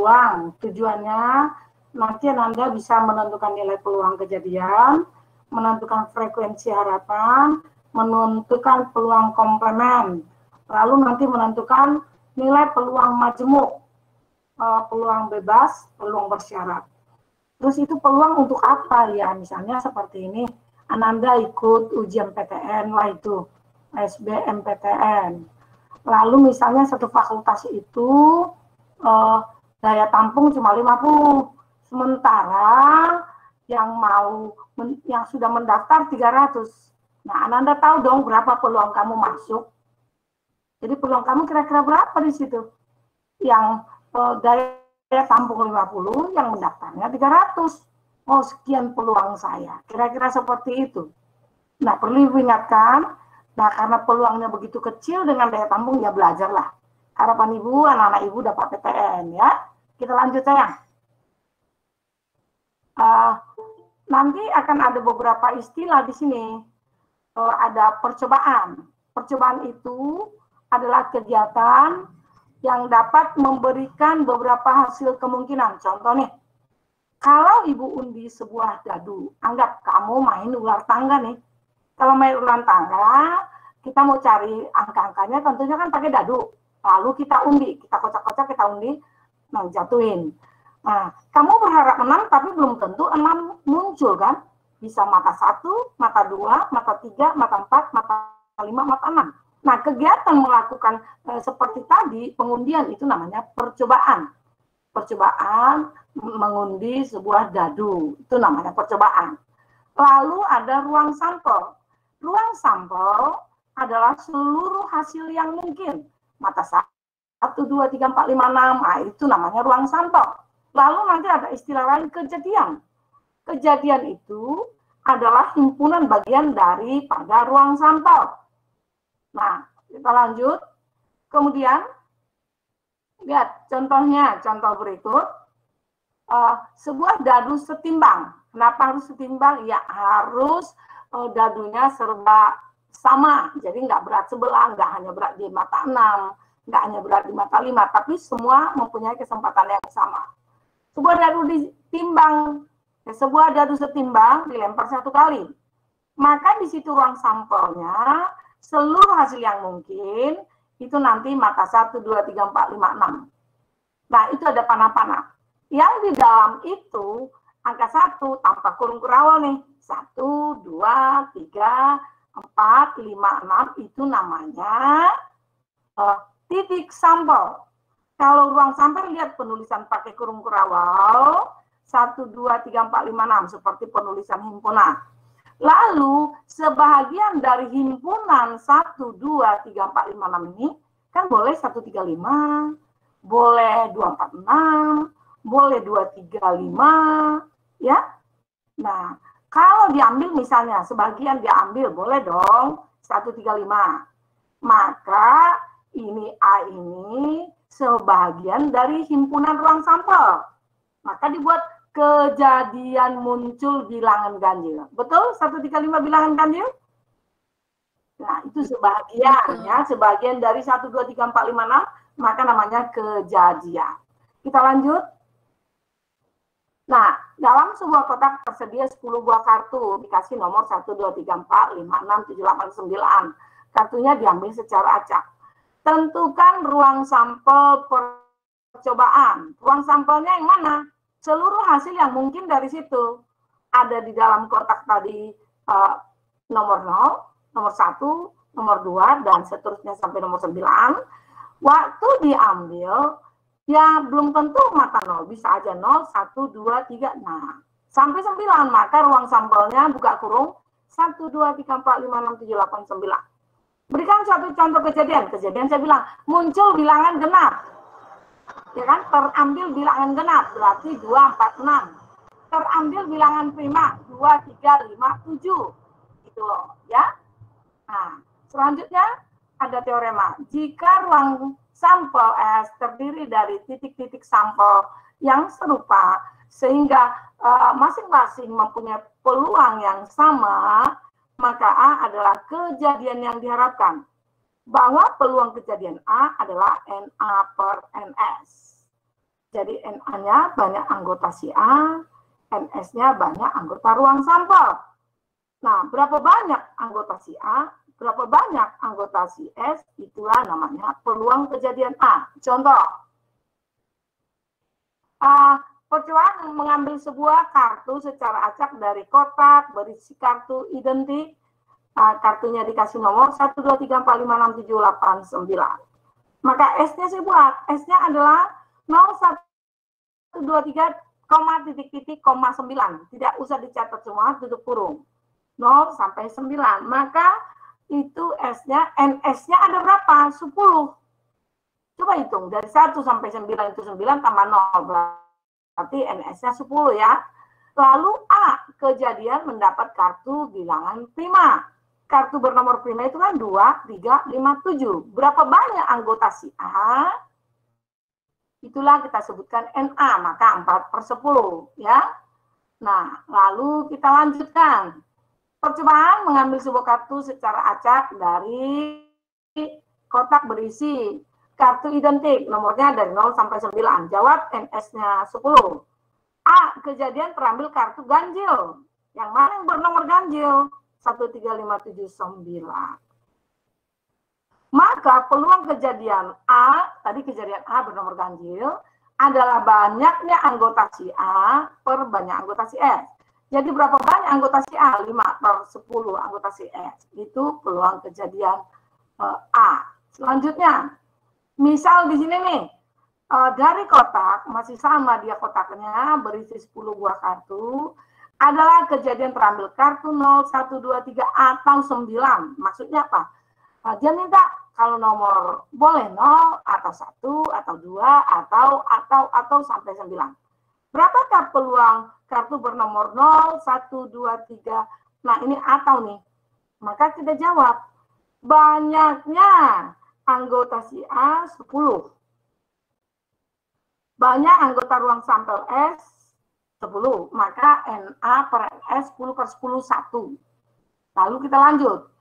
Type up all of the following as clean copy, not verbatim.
peluang. Tujuannya nanti Anda bisa menentukan nilai peluang kejadian, menentukan frekuensi harapan, menentukan peluang komplement, lalu nanti menentukan nilai peluang majemuk, peluang bebas, peluang bersyarat. Terus itu peluang untuk apa ya? Misalnya seperti ini, Ananda ikut ujian PTN lah itu, SBMPTN. Lalu misalnya satu fakultas itu daya tampung cuma 50, sementara yang sudah mendaftar 300. Nah, Ananda tahu dong berapa peluang kamu masuk. Jadi peluang kamu kira-kira berapa di situ? Yang daya tampung 50, yang mendaftarnya 300. Oh, sekian peluang saya. Kira-kira seperti itu. Nah, perlu diingatkan. Nah, karena peluangnya begitu kecil dengan daya tampung, ya belajarlah. Harapan Ibu, anak-anak Ibu dapat PTN ya. Kita lanjut sayang. Nanti akan ada beberapa istilah di sini. Ada percobaan. Percobaan itu adalah kegiatan yang dapat memberikan beberapa hasil kemungkinan. Contoh nih, kalau Ibu undi sebuah dadu, anggap kamu main ular tangga nih. Kalau main ular tangga, kita mau cari angka-angkanya tentunya kan pakai dadu. Lalu kita undi, kita kocak-kocak, kita undi, nah jatuhin. Nah, kamu berharap menang, tapi belum tentu 6 muncul kan? Bisa mata 1, mata 2, mata 3, mata 4, mata 5, mata 6. Nah, kegiatan melakukan seperti tadi, pengundian itu namanya percobaan. Percobaan mengundi sebuah dadu, itu namanya percobaan. Lalu ada ruang sampel. Ruang sampel adalah seluruh hasil yang mungkin. Mata 1, 2, 3, 4, 5, 6, nah, itu namanya ruang sampel. Lalu nanti ada istilah lain, kejadian. Kejadian itu adalah himpunan bagian daripada ruang sampel. Nah, kita lanjut. Kemudian, lihat contohnya, contoh berikut. Sebuah dadu setimbang. Kenapa harus setimbang? Ya harus dadunya serba sama. Jadi nggak berat sebelah, nggak hanya berat di mata 6, nggak hanya berat di mata 5, tapi semua mempunyai kesempatan yang sama. Sebuah dadu ditimbang, sebuah dadu setimbang dilempar 1 kali. Maka di situ ruang sampelnya, seluruh hasil yang mungkin, itu nanti mata 1, 2, 3, 4, 5, 6. Nah, itu ada panah-panah. Yang di dalam itu, angka 1 tanpa kurung kurawal nih. 1, 2, 3, 4, 5, 6, itu namanya titik sampel. Kalau ruang sampel, lihat penulisan pakai kurung kurawal, 1, 2, 3, 4, 5, 6, seperti penulisan himpunan. Lalu, sebahagian dari himpunan 1, 2, 3, 4, 5, 6 ini, kan boleh 1, 3, 5, boleh 2, 4, 6, boleh 2, 3, 5, ya. Nah, kalau diambil misalnya, sebagian diambil, boleh dong, 1, 3, 5. Maka, ini A ini sebagian dari himpunan ruang sampel. Maka dibuat kejadian muncul bilangan ganjil. Betul? 1, 3, 5 bilangan ganjil? Nah, itu sebagian, ya. Sebagian dari 1, 2, 3, 4, 5, 6, maka namanya kejadian. Kita lanjut. Nah, dalam sebuah kotak tersedia 10 buah kartu, dikasih nomor 1, 2, 3, 4, 5, 6, 7, 8, 9. Kartunya diambil secara acak. Tentukan ruang sampel percobaan. Ruang sampelnya yang mana? Seluruh hasil yang mungkin dari situ. Ada di dalam kotak tadi nomor 0, nomor 1, nomor 2, dan seterusnya sampai nomor 9. Waktu diambil, ya belum tentu mata 0, bisa aja 0, 1, 2, 3, nah sampai 9, maka ruang sampelnya buka kurung 1, 2, 3, 4, 5, 6, 7, 8, 9. Berikan suatu contoh kejadian. Kejadian saya bilang, muncul bilangan genap. Ya kan, terambil bilangan genap, berarti 2, 4, 6. Terambil bilangan prima, 2, 3, 5, 7. Gitu loh, ya. Nah, selanjutnya ada teorema. Jika ruang sampel S terdiri dari titik-titik sampel yang serupa, sehingga masing-masing mempunyai peluang yang sama, maka A adalah kejadian yang diharapkan. Bahwa peluang kejadian A adalah NA per NS. Jadi NA-nya banyak anggota si A, NS-nya banyak anggota ruang sampel. Nah, berapa banyak anggota si A, berapa banyak anggota si S, itulah namanya peluang kejadian A. Contoh, percobaan mengambil sebuah kartu secara acak dari kotak berisi kartu identik. Kartunya dikasih nomor 1, 2, 3, 4, 5, 6, 7, 8, 9. Maka S-nya saya buat. S-nya adalah 0, 1, 2, 3, koma, titik, koma, 9. Tidak usah dicatat semua, tutup kurung. 0 sampai 9. Maka itu S-nya, NS-nya ada berapa? 10. Coba hitung, dari 1 sampai 9 itu 9 tambah 0. Berarti NS-nya 10 ya. Lalu A, kejadian mendapat kartu bilangan prima. Kartu bernomor prima itu kan 2, 3, 5, 7. Berapa banyak anggota si A? Itulah kita sebutkan NA, maka 4/10 ya. Nah, lalu kita lanjutkan. Percobaan mengambil sebuah kartu secara acak dari kotak berisi kartu identik, nomornya dari 0 sampai 9. Jawab NS-nya 10. A, kejadian terambil kartu ganjil. Yang mana yang bernomor ganjil? 1, 3, 5, 7, 9. Maka peluang kejadian A, tadi kejadian A bernomor ganjil, adalah banyaknya anggota si A per banyak anggota si S. Jadi berapa banyak anggota si A? 5/10 anggota si S. Itu peluang kejadian A. Selanjutnya, misal di sini nih, dari kotak, masih sama dia kotaknya, berisi 10 buah kartu, adalah kejadian terambil kartu 0, 1, 2, 3, atau 9. Maksudnya apa? Dia minta kalau nomor boleh 0, atau 1, atau 2, atau sampai 9. Berapakah peluang kartu bernomor 0, 1, 2, 3? Nah, ini atau nih. Maka kita jawab, banyaknya anggota si A 10. Banyak anggota ruang sampel S 10, maka NA per NS 10/10 1. Lalu kita lanjut.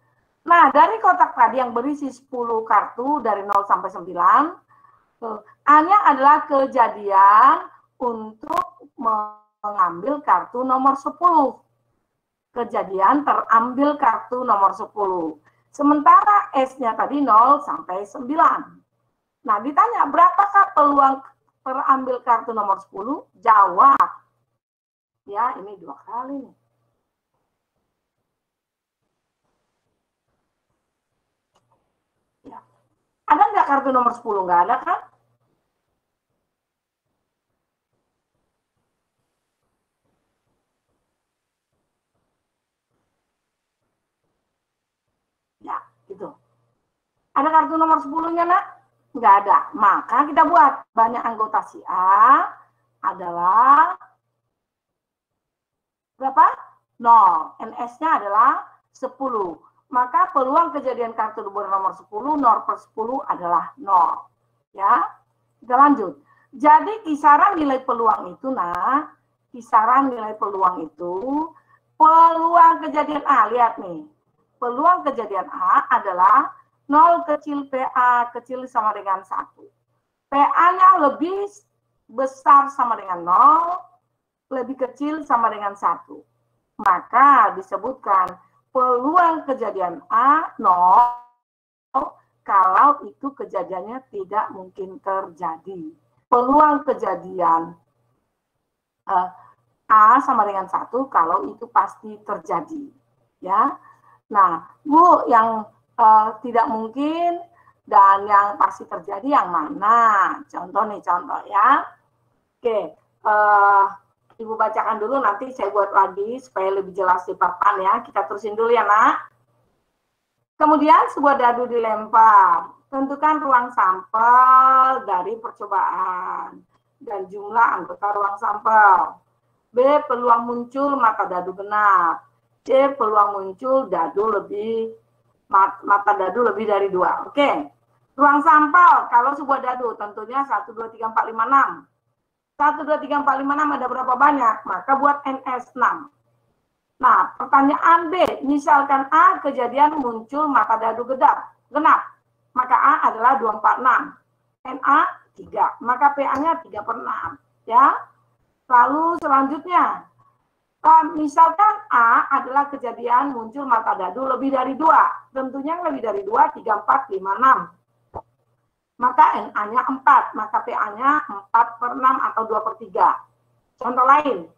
Nah, dari kotak tadi yang berisi 10 kartu dari 0 sampai 9, A-nya adalah kejadian untuk mengambil kartu nomor 10. Kejadian terambil kartu nomor 10. Sementara S-nya tadi 0 sampai 9. Nah, ditanya berapakah peluang terambil kartu nomor 10? Jawab. Ya, ini 2 kali nih. Ya. Ada nggak kartu nomor 10? Nggak ada kan? Ya, gitu. Ada kartu nomor 10-nya, nak? Nggak ada. Maka kita buat banyak anggota si A adalah berapa? 0. NS-nya adalah 10. Maka peluang kejadian kartu bernomor 10, 0/10 adalah 0. Ya, kita lanjut. Jadi kisaran nilai peluang itu, nah, kisaran nilai peluang itu, peluang kejadian A, lihat nih. Peluang kejadian A adalah 0 kecil PA kecil sama dengan 1. PA-nya lebih besar sama dengan 0, lebih kecil sama dengan 1. Maka disebutkan peluang kejadian A 0 kalau itu kejadiannya tidak mungkin terjadi. Peluang kejadian A sama dengan 1 kalau itu pasti terjadi. Ya. Nah, Bu, yang tidak mungkin dan yang pasti terjadi yang mana? Contoh nih, contoh ya. Oke, Ibu bacakan dulu, nanti saya buat lagi supaya lebih jelas di papan ya. Kita terusin dulu ya, nak. Kemudian sebuah dadu dilempar. Tentukan ruang sampel dari percobaan dan jumlah anggota ruang sampel. B, peluang muncul mata dadu genap. C, peluang muncul mata dadu lebih dari 2. Oke. Ruang sampel, kalau sebuah dadu tentunya 1, 2, 3, 4, 5, 6. 1, 2, 3, 4, 5, 6 ada berapa banyak? Maka buat NS 6. Nah, pertanyaan B, misalkan A kejadian muncul mata dadu genap. Maka A adalah 2, 4, 6. NA 3. Maka PA-nya 3/6. Ya. Lalu selanjutnya, misalkan A adalah kejadian muncul mata dadu lebih dari 2. Tentunya lebih dari 2, 3, 4, 5, 6. Maka NA-nya 4. Maka PA-nya 4/6 atau 2/3. Contoh lain,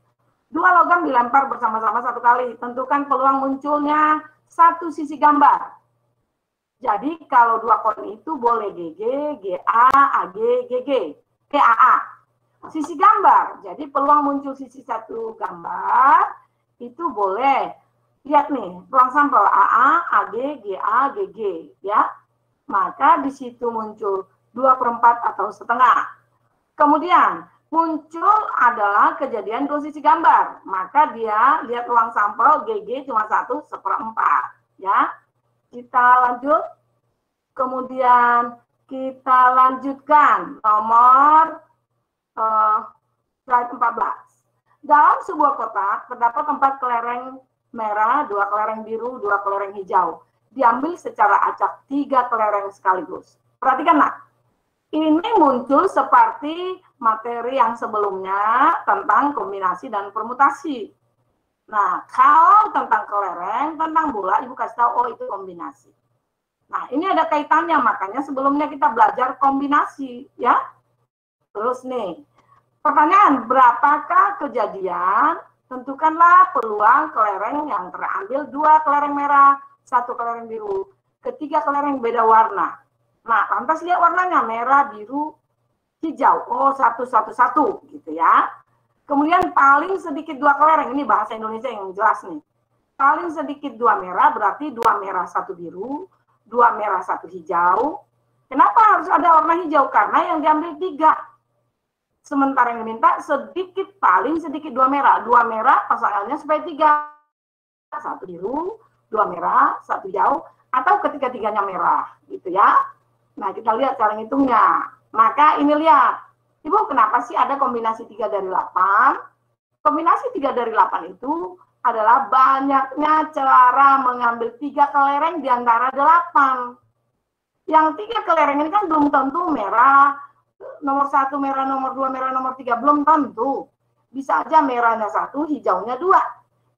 2 logam dilempar bersama-sama 1 kali. Tentukan peluang munculnya satu sisi gambar. Jadi kalau 2 koin itu boleh GG, GA, AG, GG, GAA. Sisi gambar. Jadi peluang muncul sisi satu gambar itu boleh. Lihat nih, peluang sampel AA, AG, GA, GG, ya. Maka di situ muncul 2/4 atau setengah. Kemudian muncul adalah kejadian 2 sisi gambar. Maka dia lihat ruang sampel GG cuma 1/4, ya. Kita lanjut. Kemudian kita lanjutkan nomor slide 14. Dalam sebuah kotak terdapat 4 kelereng merah, 2 kelereng biru, 2 kelereng hijau. Diambil secara acak 3 kelereng sekaligus. Perhatikan, nak. Ini muncul seperti materi yang sebelumnya tentang kombinasi dan permutasi. Nah, kalau tentang kelereng, tentang bola, Ibu kasih tahu, oh itu kombinasi. Nah, ini ada kaitannya, makanya sebelumnya kita belajar kombinasi, ya. Terus nih, pertanyaan, berapakah kejadian? Tentukanlah peluang kelereng yang terambil 2 kelereng merah, 1 kelereng biru, ketiga kelereng beda warna. Nah, lantas lihat warnanya, merah, biru, hijau. Oh, 1-1-1 gitu ya. Kemudian paling sedikit 2 kelereng, ini bahasa Indonesia yang jelas nih. Paling sedikit 2 merah, berarti 2 merah, 1 biru, 2 merah, 1 hijau. Kenapa harus ada warna hijau? Karena yang diambil 3. Sementara yang diminta sedikit, paling sedikit 2 merah. 2 merah pasangannya supaya 3. 1 biru, 2 merah, 1 hijau, atau ketiga-tiganya merah, gitu ya. Nah, kita lihat cara ngitungnya. Maka ini lihat, Ibu, kenapa sih ada kombinasi 3 dari 8? Kombinasi 3 dari 8 itu adalah banyaknya cara mengambil 3 kelereng di antara 8. Yang 3 kelereng ini kan belum tentu merah, nomor 1 merah, nomor 2 merah, nomor 3, belum tentu. Bisa aja merahnya 1, hijaunya 2.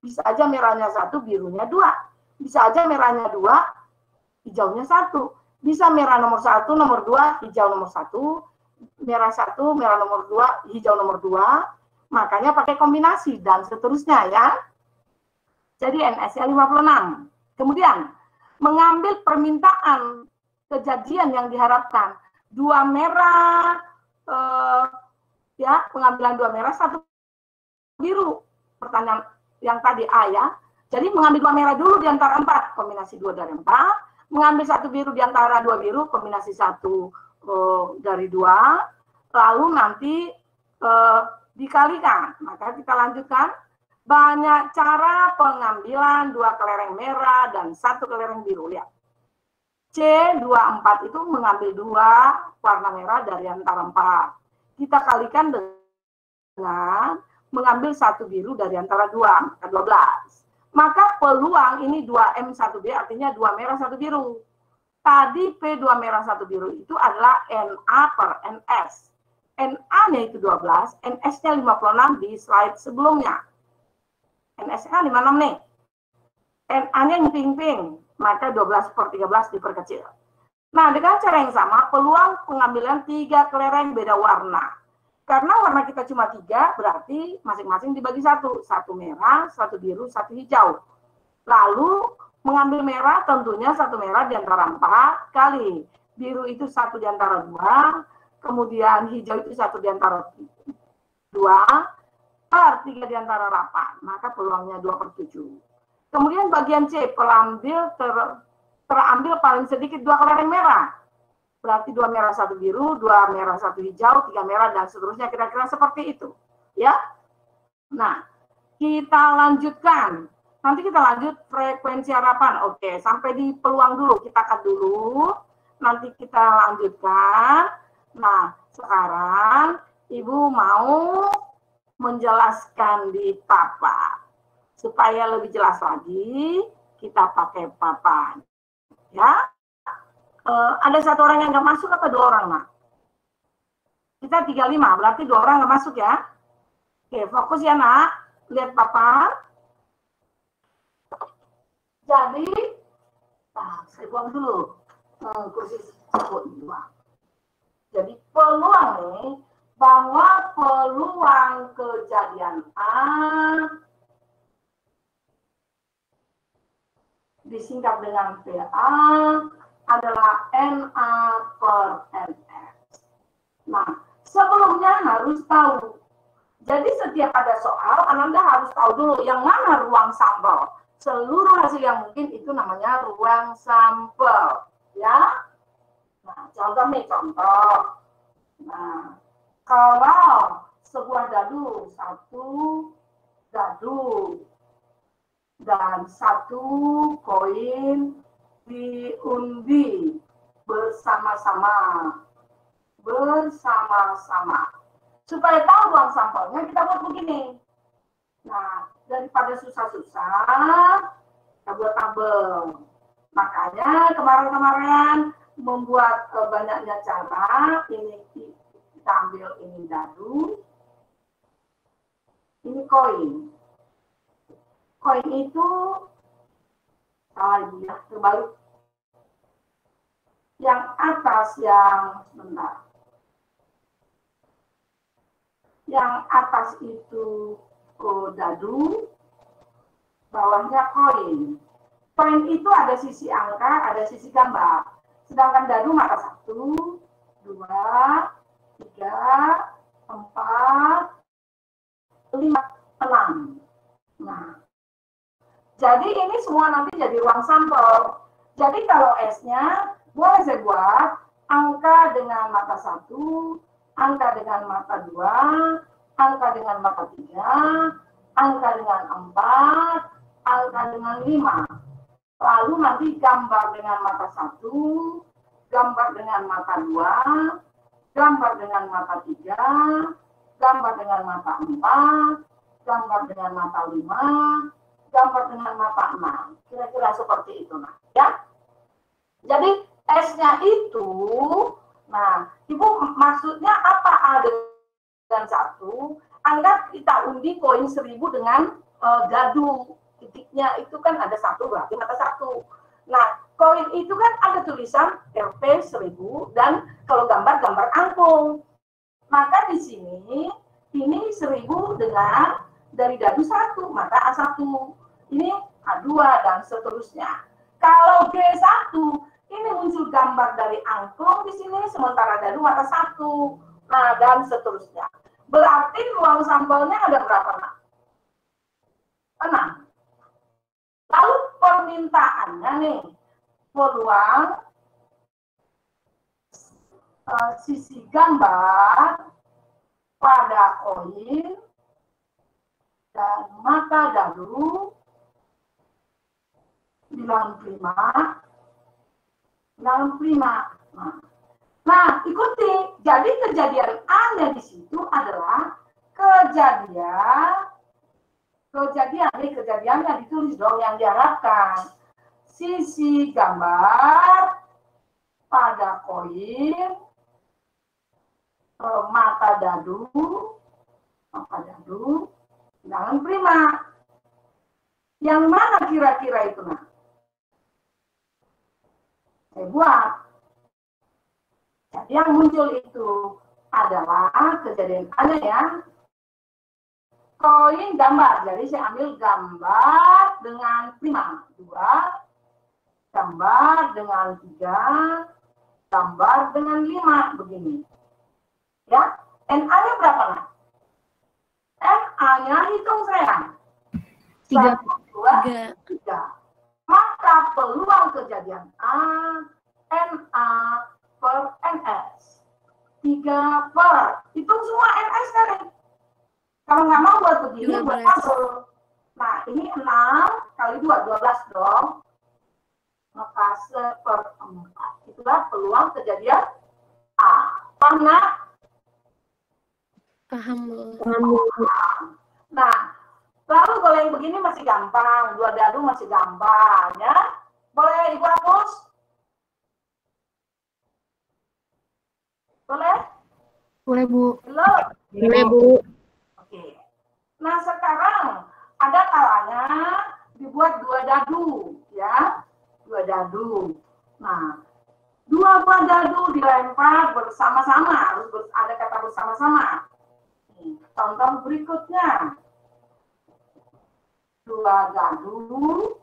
Bisa aja merahnya 1, birunya 2. Bisa aja merahnya 2, hijaunya 1. Bisa merah nomor 1, nomor 2, hijau nomor 1, merah 1, merah nomor 2, hijau nomor 2. Makanya pakai kombinasi dan seterusnya ya. Jadi NS-nya 56. Kemudian mengambil permintaan kejadian yang diharapkan. 2 merah, ya, pengambilan 2 merah, 1 biru. Pertanyaan yang tadi A ya. Jadi mengambil 2 merah dulu di antara 4, kombinasi 2 dari 4. Mengambil 1 biru di antara 2 biru, kombinasi 1 dari 2. Lalu nanti dikalikan. Maka kita lanjutkan. Banyak cara pengambilan 2 kelereng merah dan 1 kelereng biru. Lihat. C24 itu mengambil 2 warna merah dari antara 4. Kita kalikan dengan mengambil 1 biru dari antara 2, maka 12. Maka peluang ini 2M1B artinya 2 merah 1 biru. Tadi P2 merah 1 biru itu adalah NA per NS. NA-nya itu 12, NS-nya 56 di slide sebelumnya. NS-nya 56 nih. NA-nya yang pink-pink, maka 12/13 diperkecil. Nah, dengan cara yang sama, peluang pengambilan 3 kelereng beda warna. Karena warna kita cuma 3, berarti masing-masing dibagi 1. 1 merah, 1 biru, 1 hijau. Lalu, mengambil merah tentunya 1 merah di antara 4 kali. Biru itu 1 di antara 2, kemudian hijau itu 1 di antara 2, per 3 di antara 8. Maka peluangnya 2/7. Kemudian bagian C, terambil paling sedikit 2 kelereng merah. Berarti 2 merah 1 biru, 2 merah 1 hijau, 3 merah, dan seterusnya kira-kira seperti itu. Ya. Nah, kita lanjutkan. Nanti kita lanjut frekuensi harapan. Oke, sampai di peluang dulu. Kita cut dulu. Nanti kita lanjutkan. Nah, sekarang Ibu mau menjelaskan di papan. Supaya lebih jelas lagi, kita pakai papan. Ya. Ada 1 orang yang nggak masuk atau 2 orang, Mak? Kita 35, berarti 2 orang nggak masuk ya. Oke, fokus ya nak. Lihat Papa. Jadi, saya buang dulu. Kursi dua. Jadi peluang nih, bahwa peluang kejadian A disingkat dengan PA adalah NA per NS. Nah, sebelumnya harus tahu. Jadi setiap ada soal, Ananda harus tahu dulu yang mana ruang sampel. Seluruh hasil yang mungkin itu namanya ruang sampel. Ya. Nah, contoh nih, contoh. Nah, kalau sebuah dadu, satu dadu, dan satu koin diundi bersama-sama. Supaya tahu ruang sampelnya, kita buat begini. Nah, daripada susah-susah, kita buat tabel. Makanya kemarin-kemarin membuat banyaknya cara. Ini kita ambil ini dadu, ini koin. Koin itu ya, terbalik. Yang atas yang sebentar. Yang atas itu dadu, bawahnya koin. Koin itu ada sisi angka, ada sisi gambar. Sedangkan dadu maka 1, 2, 3, 4, 5, 6. Nah, jadi ini semua nanti jadi ruang sampel. Jadi kalau S-nya boleh saya buat angka dengan mata 1, angka dengan mata 2, angka dengan mata 3, angka dengan 4, angka dengan 5. Lalu nanti gambar dengan mata 1, gambar dengan mata 2, gambar dengan mata 3, gambar dengan mata 4, gambar dengan mata 5, gambar dengan mata 6. Kira-kira seperti itu, nah, ya. Jadi S-nya itu, nah, Ibu maksudnya apa ada dengan 1? Anggap kita undi koin 1000 dengan dadu. Titiknya itu kan ada 1, berarti mata 1. Nah, koin itu kan ada tulisan Rp 1000 dan kalau gambar angkung. Maka di sini ini 1000 dengan dari dadu 1, maka A1. Ini A2 dan seterusnya. Kalau G1 ini muncul gambar dari angklung di sini, sementara dadu mata 1. Nah, dan seterusnya. Berarti ruang sampelnya ada berapa, nak? 6. Lalu permintaannya nih, peluang sisi gambar pada koin dan mata dadu bilang prima. Nah, ikuti. Jadi kejadian A-nya di situ adalah kejadiannya ditulis dong yang diharapkan. Sisi gambar pada koin mata dadu bilangan prima. Yang mana kira-kira itu, nah? Saya buat. Jadi yang muncul itu adalah kejadian A ya. Koin gambar. Jadi saya ambil gambar dengan prima. 2, gambar dengan 3, gambar dengan 5. Begini. Ya. NA-nya berapa, nah? NA-nya hitung saya. 1, 2, 3. Maka peluang kejadian A, NA per NS. 3 per. Hitung semua NS kali. Kalau nggak mau buat begini, buat tabel. Nah, ini 6 kali 2, 12 dong. Maka 1/4. Itulah peluang kejadian A. Paham nggak? Paham. Nah, lalu kalau yang begini masih gampang, 2 dadu masih gampang, ya. Boleh Ibu hapus? Boleh? Boleh, Bu. Belum? Boleh, Bu. Oke. Nah, sekarang ada kalanya dibuat 2 dadu, ya. 2 dadu. Nah, 2 buah dadu dilempar bersama-sama, harus ada kata bersama-sama. Contoh berikutnya. 2 dadu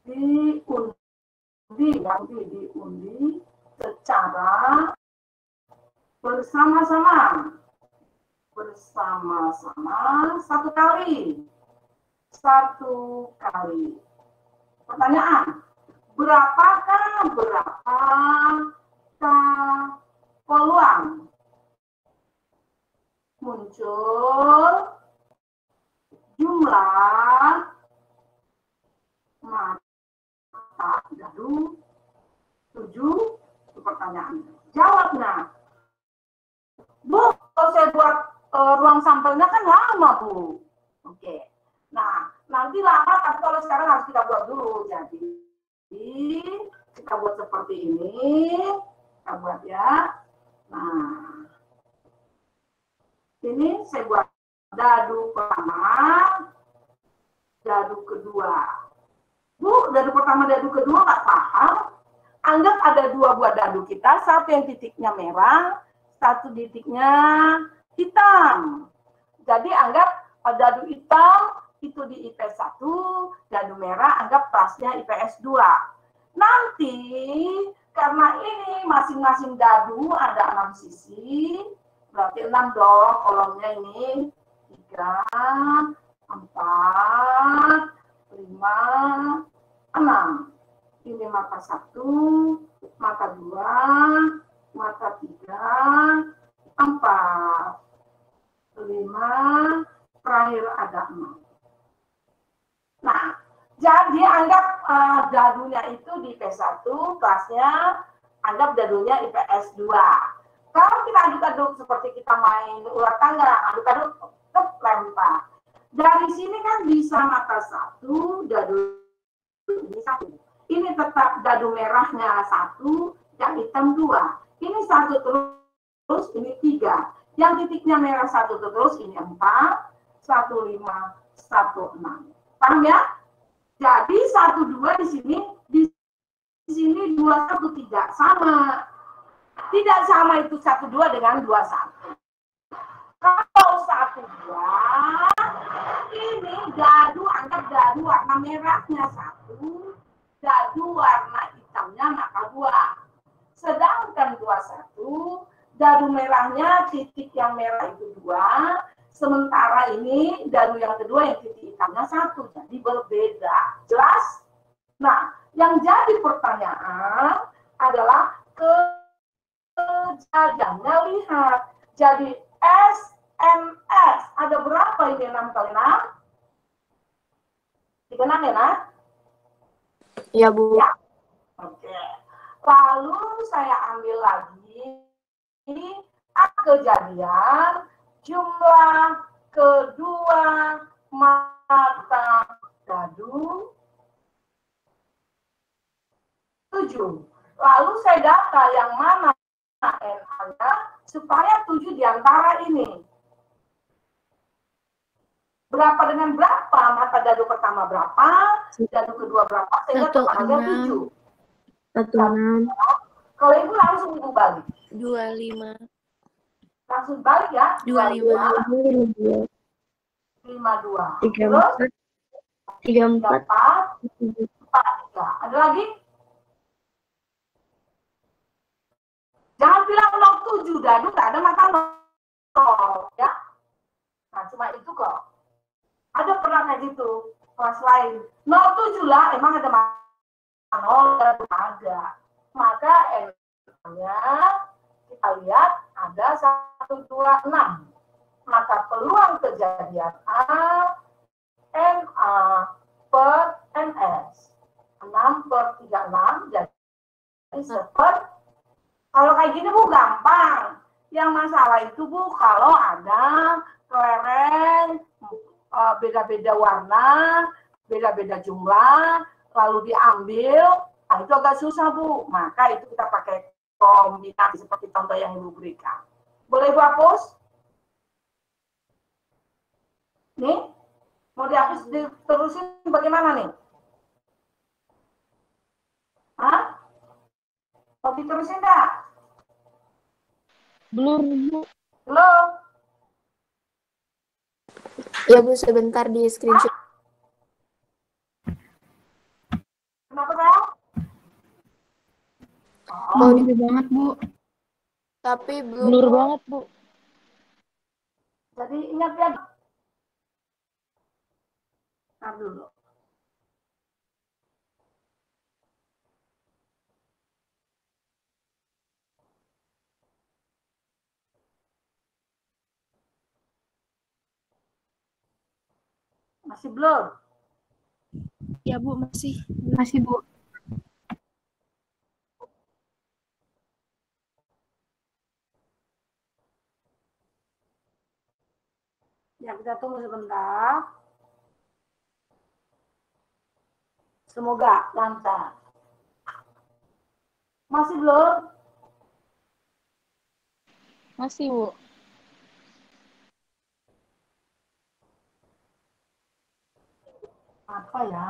diundi secara bersama-sama satu kali. Pertanyaan, berapakah peluang muncul jumlah mata dadu 7? Itu pertanyaannya. Jawabnya, Bu, kalau saya buat ruang sampelnya kan lama, Bu. Oke. Nah, nanti lama, tapi kalau sekarang harus kita buat dulu. Jadi, kita buat seperti ini. Kita buat ya. Nah, ini saya buat dadu pertama, dadu kedua. Bu, dadu pertama, dadu kedua nggak paham? Anggap ada 2 buah dadu kita, satu yang titiknya merah, satu titiknya hitam. Jadi anggap dadu hitam itu di IPS 1, dadu merah anggap kelasnya IPS 2. Nanti karena ini masing-masing dadu ada 6 sisi, berarti 6 dong kolomnya ini. 3, 4, 5, 6. Ini mata 1, mata 2, mata 3, 4, 5, terakhir ada 6. Nah, jadi anggap dadunya itu di IPS 1, kelasnya anggap dadunya IPS 2. Kalau kita aduk-aduk seperti kita main ular tangga, aduk-aduk, lempar. Dari sini kan bisa mata 1, dadu ini 1. Ini tetap dadu merahnya 1, yang hitam 2. Ini 1 terus, ini 3. Yang titiknya merah 1 terus, ini 4, 1, 5, 1, 6. Paham ya? Jadi 1, 2 di sini 2, 1 tidak sama. Tidak sama itu 1, 2 dengan 2, 1. Kalau 1, 2, ini dadu, anggap dadu warna merahnya 1, dadu warna hitamnya maka 2. Sedangkan 2, 1, dadu merahnya titik yang merah itu 2, sementara ini dadu yang kedua yang titik hitamnya 1, jadi berbeda. Jelas? Nah, yang jadi pertanyaan adalah kejadiannya, lihat. Jadi SMS ada berapa ini 6 kali 6? Dikenal ya, Nah? Iya, Bu. Ya. Oke. Lalu saya ambil lagi kejadian jumlah kedua mata dadu 7. Lalu saya data yang mana NA-nya supaya 7 diantara ini. Berapa dengan berapa? Mata dadu pertama berapa? Dadu kedua berapa? Sehingga totalnya 7. 16. Kalau ibu langsung ibu balik. 25. Langsung balik ya. 25. 52. 34. Terus 34. 43. Ada lagi? Jangan bilang 07 dadu, nggak ada mata 0 ya. Nah cuma itu kok. Ada pernah kayak gitu kelas lain. 07 lah, emang ada mata 0 dadu ada. Maka N-nya kita lihat ada 126. Maka peluang kejadian A NA per NS 6/36 jadi seperti. Kalau kayak gini Bu gampang. Yang masalah itu Bu kalau ada kelereng beda-beda warna, beda-beda jumlah, lalu diambil, nah itu agak susah Bu. Maka itu kita pakai kombinasi seperti contoh yang Ibu berikan. Boleh Ibu hapus? Nih, mau dihapus diterusin bagaimana nih? Hah? Mau diterusin nggak? Blur, Bu. Belum? Ya, Bu, sebentar di screenshot. Hah? Kenapa saya? Oh, Blur banget, Bu. tapi belum. Blur banget, Bu. Jadi ingat ya. Ntar dulu. Masih blur? Ya, Bu, masih. Masih, Bu. Ya, kita tunggu sebentar. Semoga lancar. Masih blur? Masih, Bu. Apa ya?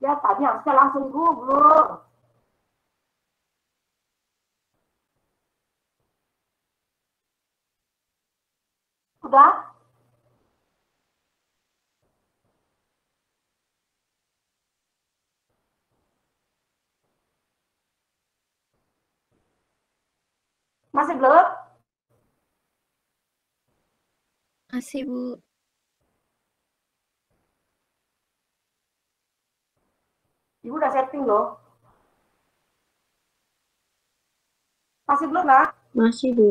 Ya, tadi harusnya langsung gugur. Udah? Masih blur? Masih, Bu. Ibu udah setting loh. Masih blur nggak? Masih, Bu.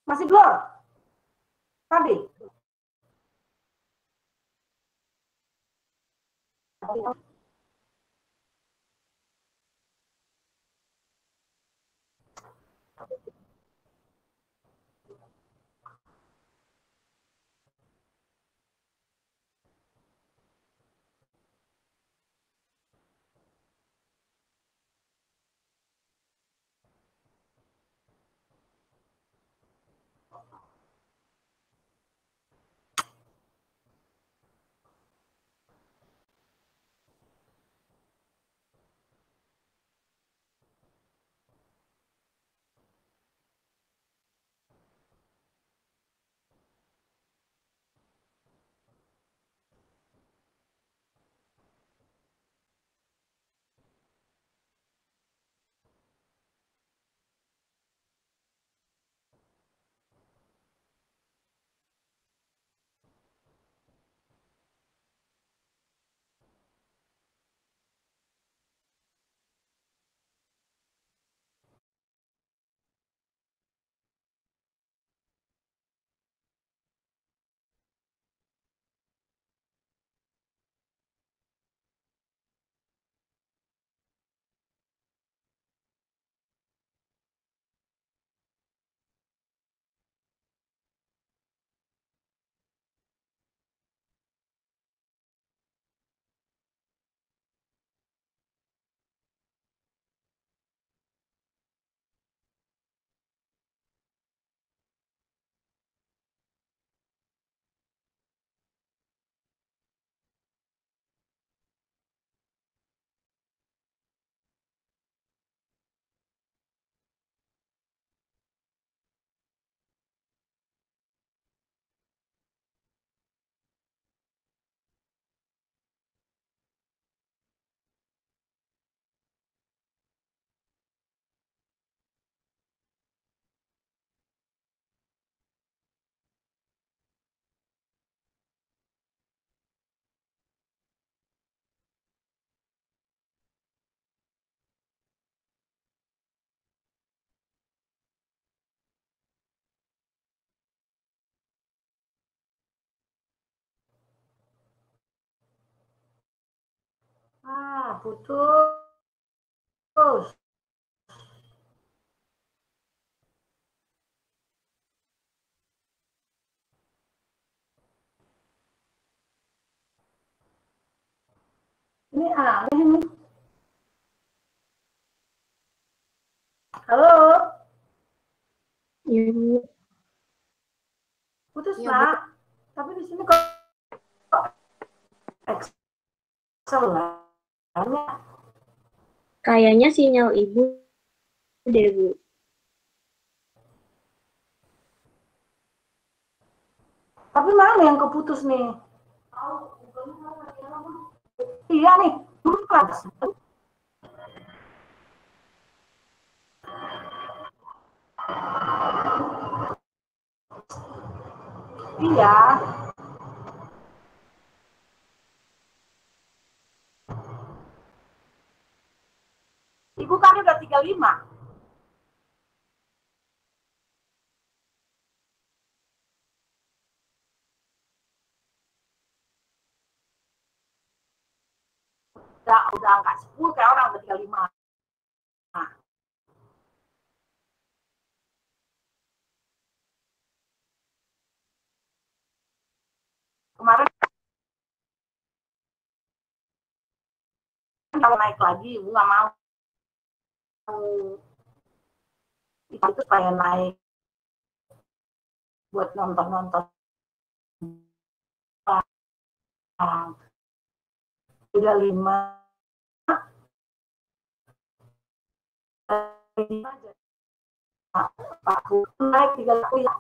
Masih blur? Tadi? putus. Ini aneh nih. Halo, Iya, Bu. putus Iya, Bu. nak. Tapi di sini kok Excel lah. Kayaknya sinyal Ibu deh, Bu. Tapi mana yang keputus nih? Iya nih, kelas. Iya. Ibu kan udah 35. Udah angka 10 kayak orang udah 35. Nah. Kemarin kalau naik lagi, ibu nggak mau. Itu supaya naik buat nonton-nonton. Udah 5. Aku naik 30 ya.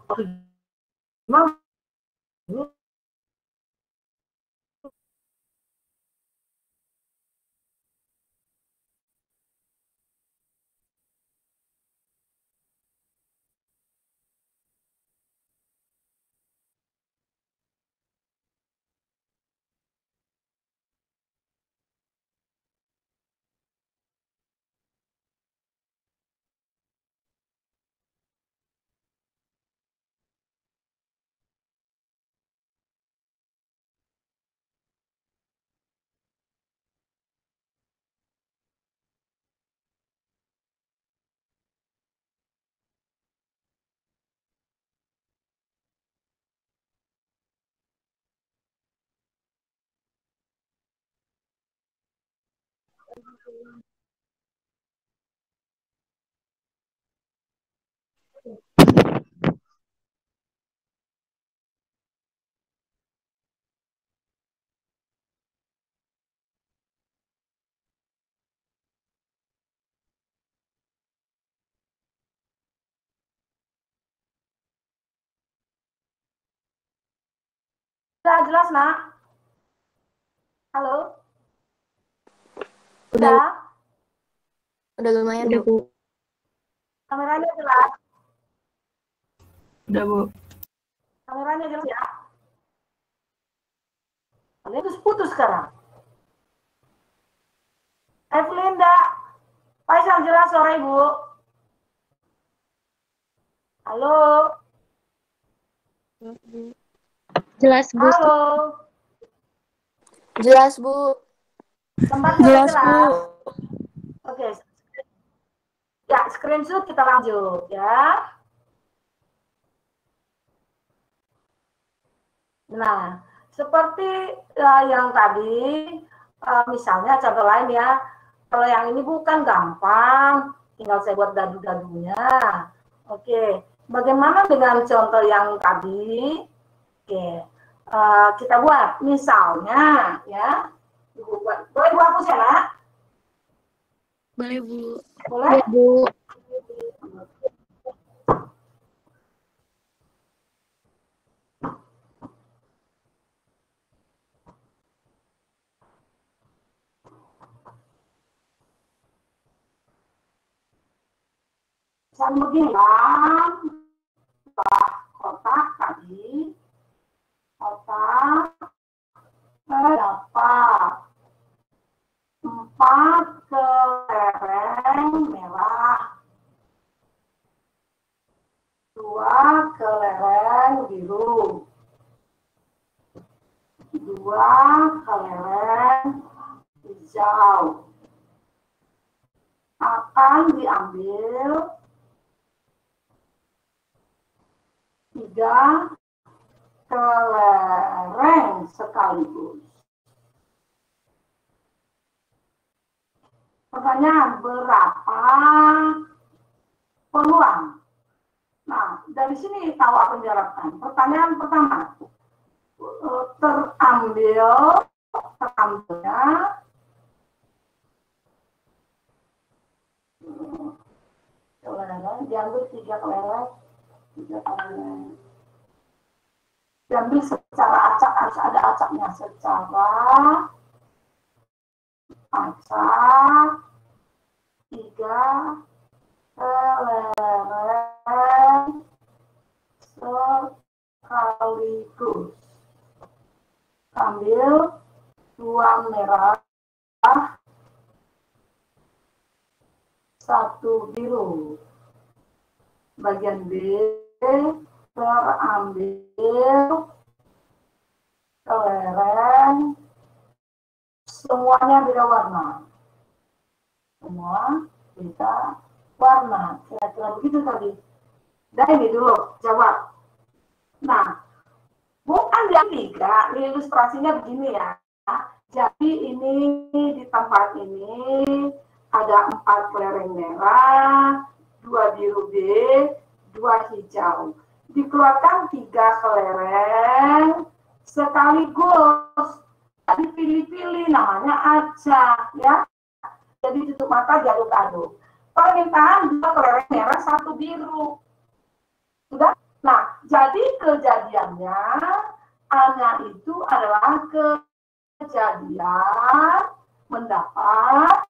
Udah jelas nak? Halo? Udah? Udah lumayan, Udah, Bu. Bu. Kameranya jelas? Udah, Bu. Kameranya jelas ya? Kalian terus putus sekarang. Evelinda, Faisal jelas sore Ibu? Halo? Jelas, Bu. Halo? Jelas, Bu. Tempatnya Jelas, jelas? Bu. Oke. Ya, screenshot kita lanjut ya. Nah, seperti yang tadi, misalnya contoh lain ya, kalau yang ini bukan gampang, tinggal saya buat dadu-dadunya. Oke, bagaimana dengan contoh yang tadi? Oke, kita buat misalnya ya, boleh Ibu hapus ya nak? Boleh, Bu. Boleh? Bu. Misalnya begini kan, kotak tadi, kotak dapat 4 kelereng merah, 2 kelereng biru, 2 kelereng hijau. akan diambil 3 kelereng sekaligus. Pertanyaan, berapa peluang? Nah, dari sini tahu apa yang diharapkan. Pertanyaan pertama, terambilnya kelereng, diambil 3 kelereng, diambil secara acak, harus ada acaknya, secara acak 3 kelereng sekaligus. Ambil 2 merah, 1 biru. Bagian B, terambil kelereng semuanya beda warna. Semua beda warna. Kira-kira begitu tadi. Dan ini dulu jawab. Nah, bukan yang 3, ini ilustrasinya begini ya. Jadi ini di tempat ini ada 4 kelereng merah, 2 biru B, 2 hijau. Dikeluarkan 3 kelereng sekaligus. Jadi pilih-pilih, namanya aja ya. Jadi tutup mata, diaduk-aduk. Permintaan 2 kelereng merah, 1 biru. Sudah? Nah, jadi kejadiannya Anya itu adalah kejadian mendapat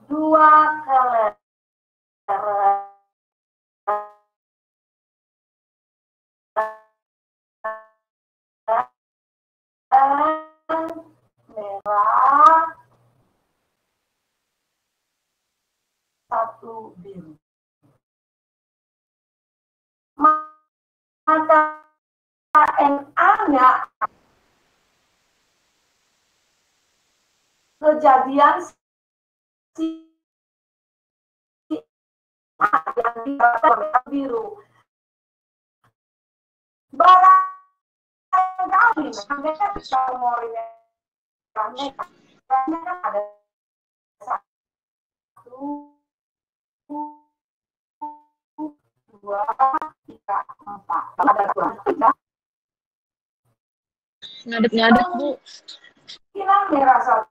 2 kelereng merah, 1 biru. Maka NA-nya kejadian si A yang didapat biru. Barangkali mereka bisa memorinya kan ada 1, 2, 3, 4. Ada 2. Ngadep-ngadep, Bu. Kira merah 1,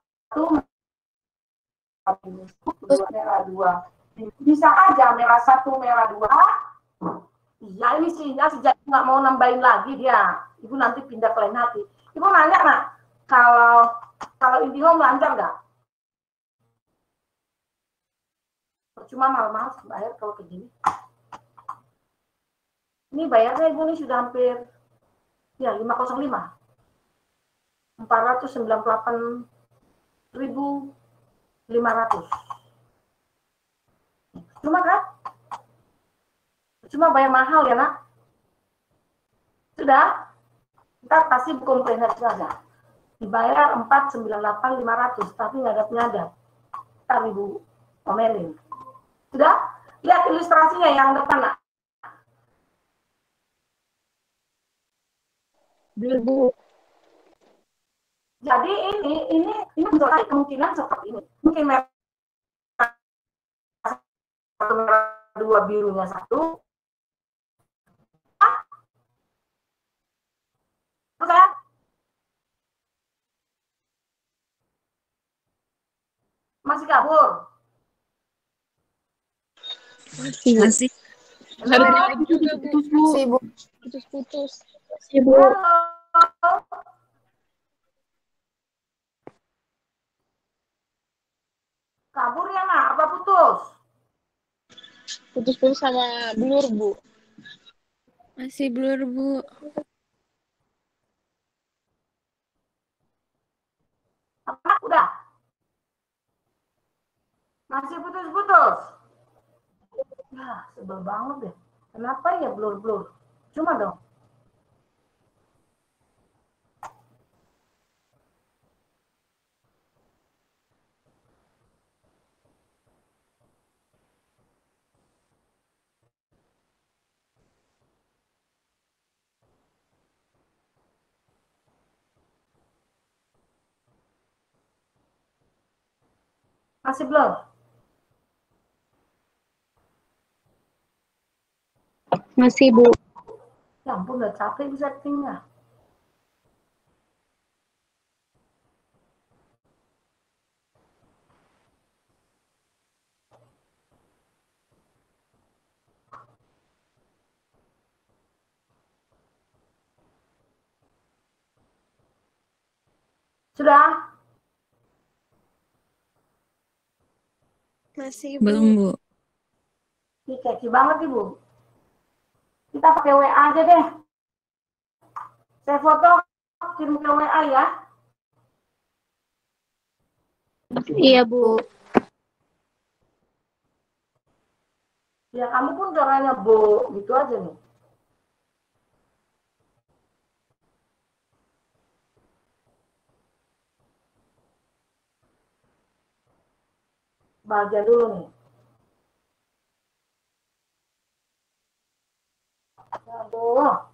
merah 2. Bisa aja merah 1, merah 2. Iya, ini sehingga sejak nggak mau nambahin lagi dia. Ibu nanti pindah ke lain hati. Ibu nanya, nak, kalau Indigo lancar nggak? Cuma malas bayar kalau begini. Ini bayarnya Ibu ini sudah hampir ya 505. 498.500. Cuma kan? Cuma bayar mahal ya, nak? Sudah? Ntar kasih komplainer saja. Dibayar 498.500, tapi ngadap-ngadap. Ntar Ibu omelin. Sudah? Lihat ilustrasinya yang depan, nak. Bu. Jadi ini menurut kemungkinan seperti ini. Mungkin merah 2, birunya 1. Oke. Masih kabur? Masih. Harus juga, Bu. Masih, Bu. Putus-putus. Masih, Bu. Halo. Kabur ya, nak? Apa putus? Putus-putus sama blur, Bu. Masih blur, Bu. Apa? Udah? Masih putus-putus? Ya, sebel banget deh. Kenapa ya blur-blur? Cuma dong. Masih belum? Masih, Bu. Ya ampun, udah capek bisa settingnya. Sudah? Masih, Bu. Belum, Bu. Ini keki banget, Ibu. Kita pakai WA aja deh. Saya foto, kirim ke WA ya. Iya, Bu. Ya kamu pun caranya Bu, gitu aja nih. Bahagia dulu nih. Aduh.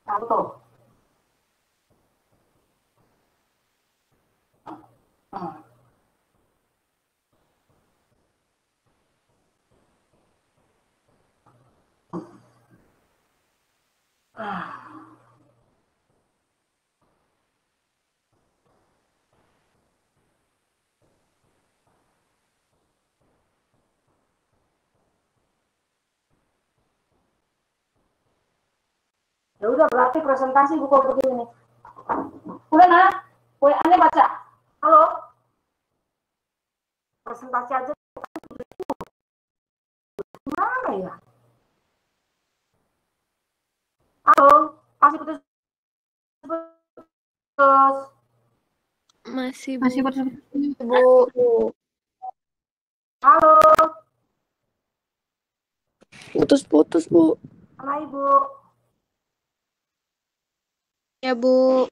Satu. Ya udah berarti presentasi buku begini. Udah nah, WA-nya baca. Halo, presentasi aja gimana ya? Halo, masih putus putus. Masih, Bu. Masih, Bu. Halo, Putus-putus, Bu. mana Ibu? Ya, Bu.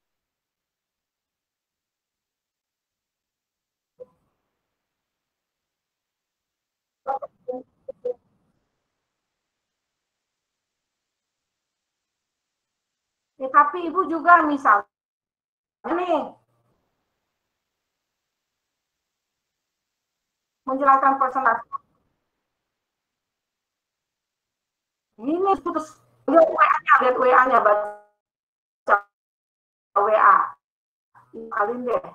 Ya, tapi Ibu juga misalnya nih menjelaskan presentasi. Ini putus. Lihat WA-nya, baca WA. Kalian deh.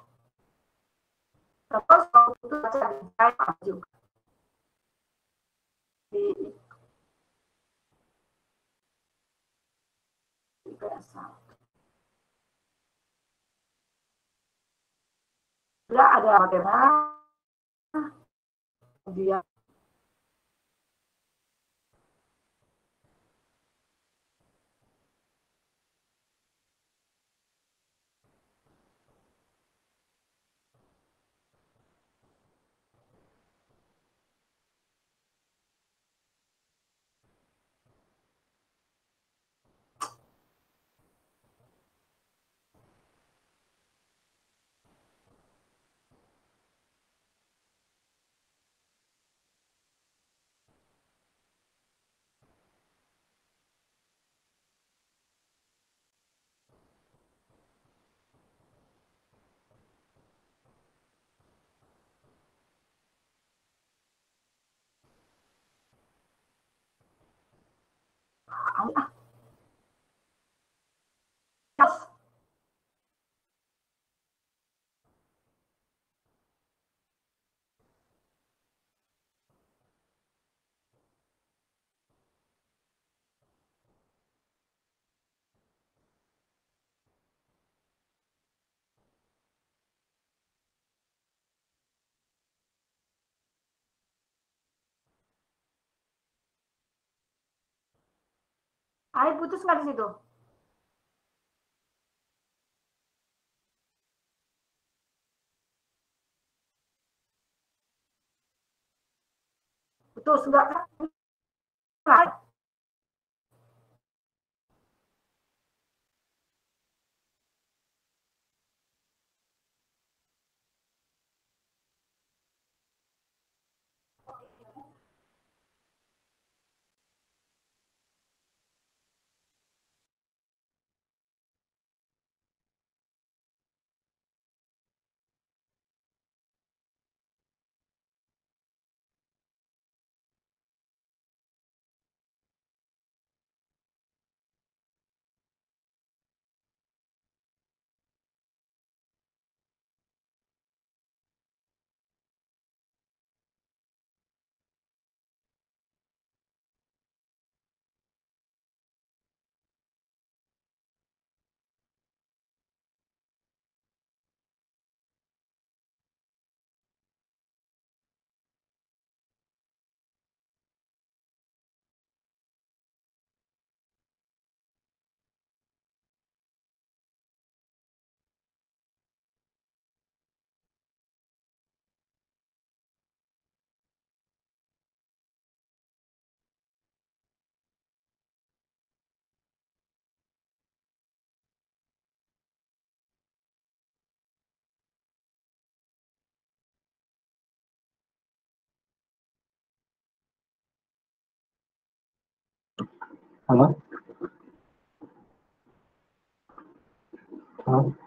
Terus kalau itu baca di Skype juga. Di biasa. Udah ada bagaimana dia kali ah. Air putus nggak di situ? Putus nggak kan? Halo? Halo?